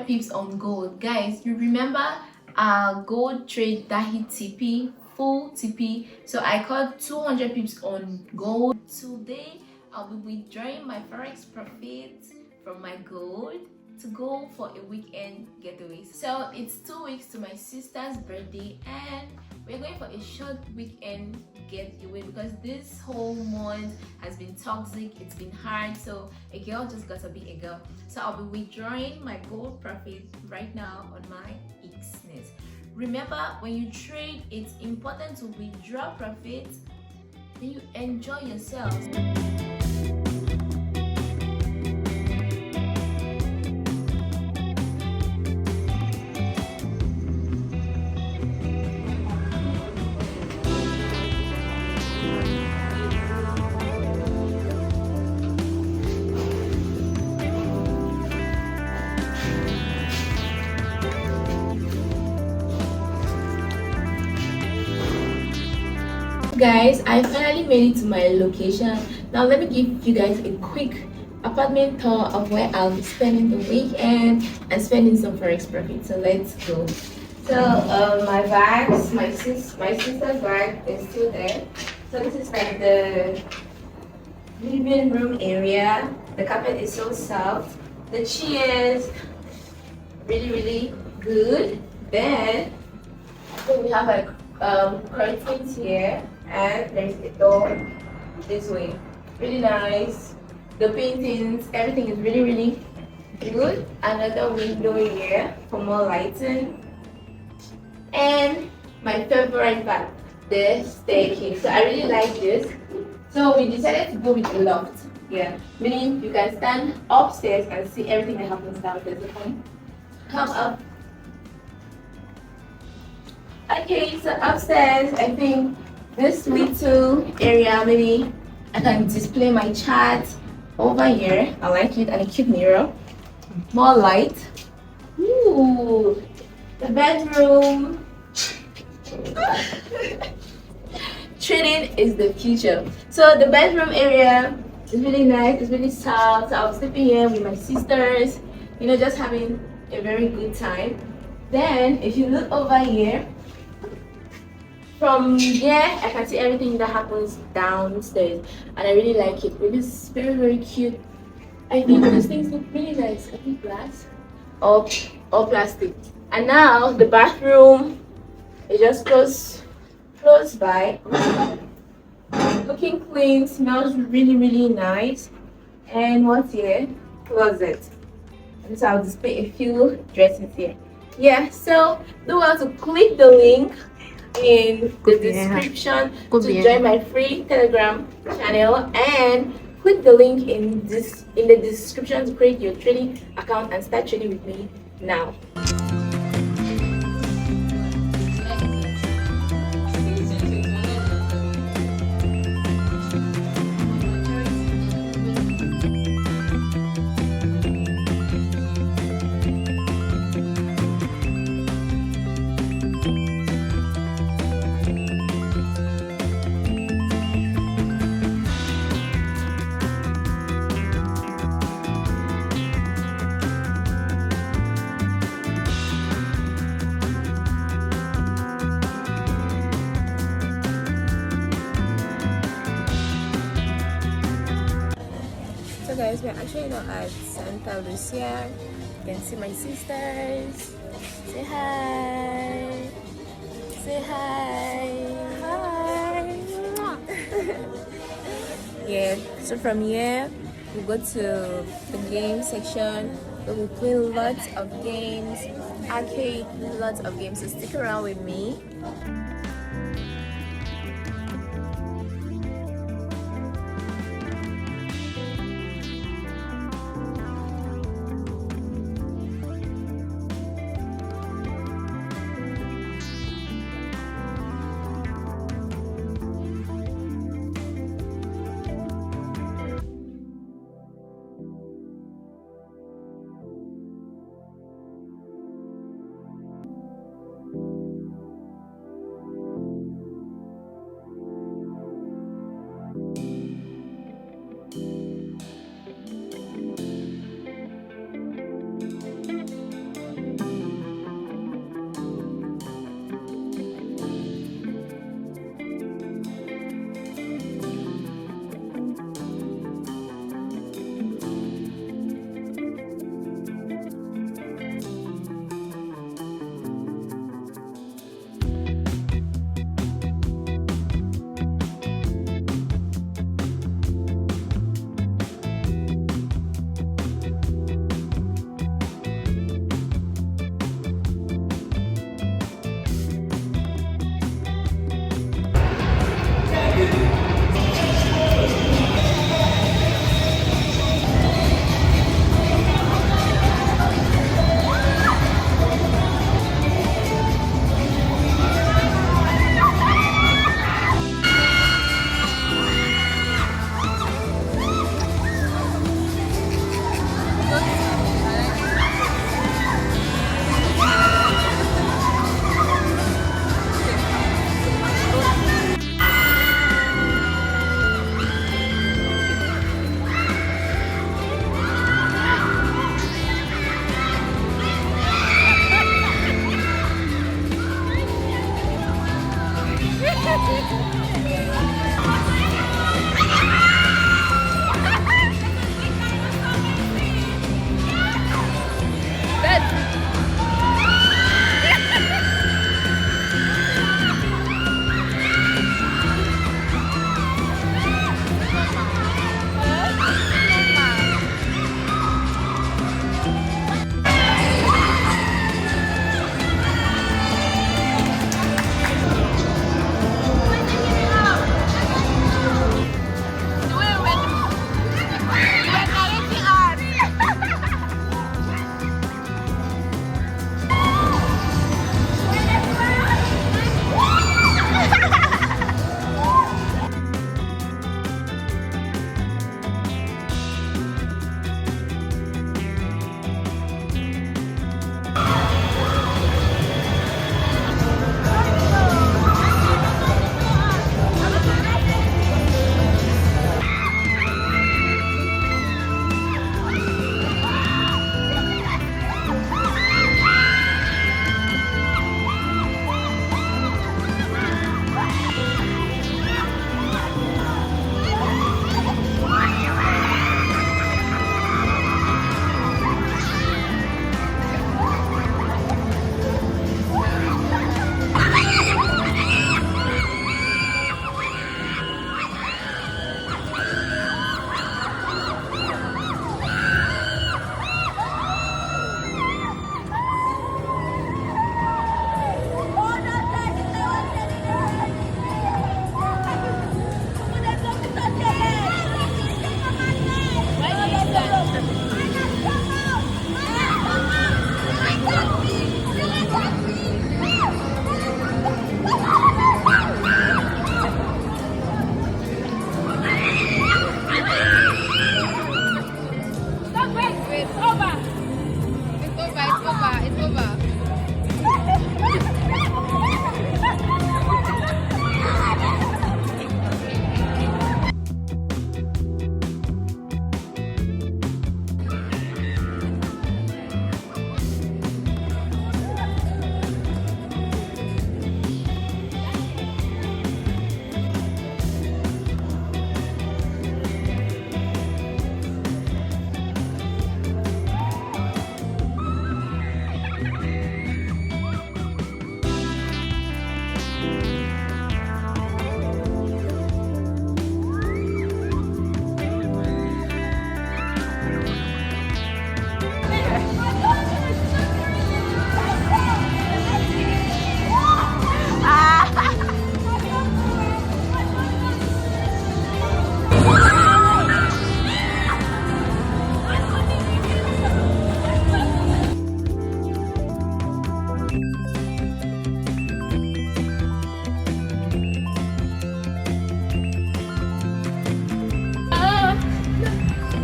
pips on gold. Guys, you remember our gold trade that hit TP, full TP? So I caught 200 pips on gold. Today I'll be withdrawing my forex profit from my gold to go for a weekend getaway. So it's 2 weeks to my sister's birthday and we're going for a short weekend getaway because this whole month has been toxic, it's been hard, so a girl just got to be a girl. So I'll be withdrawing my gold profit right now on my Xness. Remember, when you trade, it's important to withdraw profit and you enjoy yourself. Guys, I finally made it to my location. Now let me give you guys a quick apartment tour of where I'll be spending the weekend and spending some forex profit. So let's go. So my bags, my sister's bag is still there. So this is like the living room area. The carpet is so soft. The chairs really good. Then we have like curtains here, and there's a door this way. Really nice. The paintings, everything is really good. Another window here for more lighting. And my favorite part, the staircase. So I really like this. So we decided to go with the loft. Yeah, meaning you can stand upstairs and see everything that happens downstairs. Come up. Okay, so upstairs, I think this little area, maybe I can display my chart over here. I like it, and a cute mirror. More light. Ooh, the bedroom. Trading is the future. So the bedroom area is really nice. It's really soft. So I was sleeping here with my sisters, you know, just having a very good time. Then if you look over here, from here I can see everything that happens downstairs, and I really like it. It is very cute. I think these things look really nice. I think glass or plastic. And now the bathroom is just close by. Looking clean, smells really nice. And what's here? Closet. And so I'll display a few dresses here. Yeah, so do well to click the link in the description to join my free Telegram channel, and click the link in the description to create your trading account and start trading with me now. So guys, we're actually not at Santa Lucia. You can see my sisters. Say hi. Say hi. Hi. Yeah, so from here we go to the game section where we play lots of games, arcade, lots of games. So stick around with me.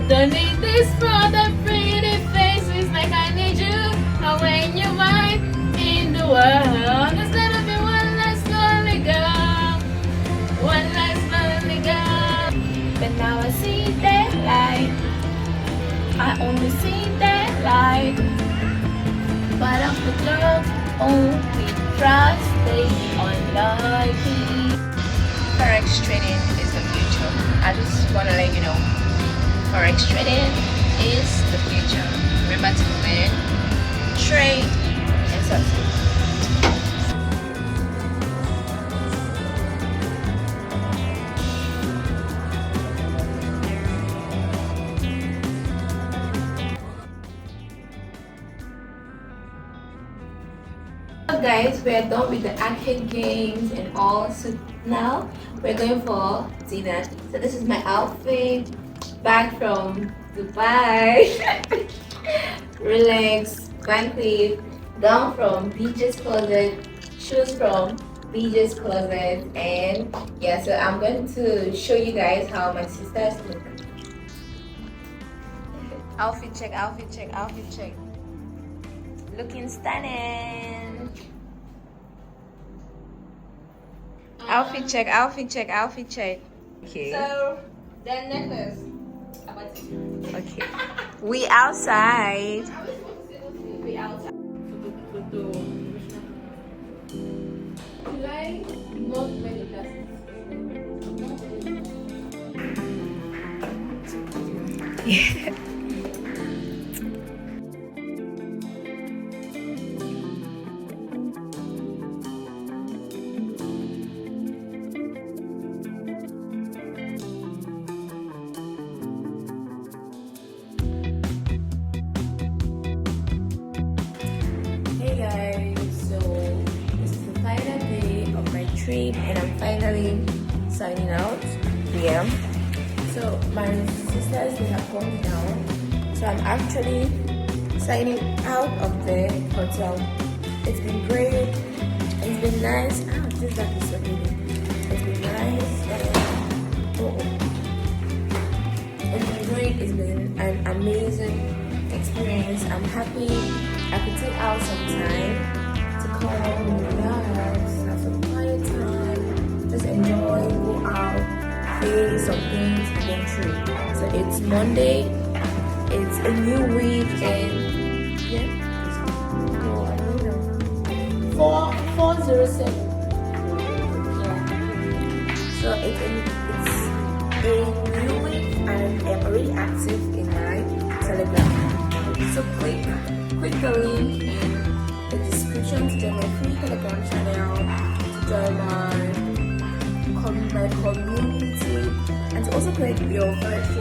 Don't need this for the pretty faces like I need you. Now when you're mine in the world, there's gonna be one less lonely girl, one less lonely girl. But now I see that light, I only see that light. But I'm the girl only trust they unlucky. Forex trading is the future. I just wanna let you know. Forex trading is the future. Remember to learn, trade, and succeed. So guys, we are done with the arcade games and all. So now we're going for dinner. So this is my outfit. Back from Dubai. Relax, Van Cleef, gown from BJ's Closet, shoes from BJ's Closet, and yeah, so I'm going to show you guys how my sisters look. Outfit check, outfit check, outfit check. Looking stunning. Outfit check, outfit check, outfit check. Okay. So then necklace. Okay. We outside. We outside. July, not many classes. Yeah. And I'm finally signing out. Yeah. So my sisters, they have gone down. So I'm actually signing out of the hotel. It's been great. It's been nice. Ah, this back is so pretty. It's been nice. It's been great. It's been an amazing experience. I'm happy I could take out some time to come, relax, have some quiet time, just enjoy, go out, pay some things, and then trade. So it's Monday, it's a new week, and yeah, so I don't know. 407. Yeah. So it's a new week, and I'm already active in my Telegram. So click the link in the description to join my free Telegram channel, to join my community, and to also create your first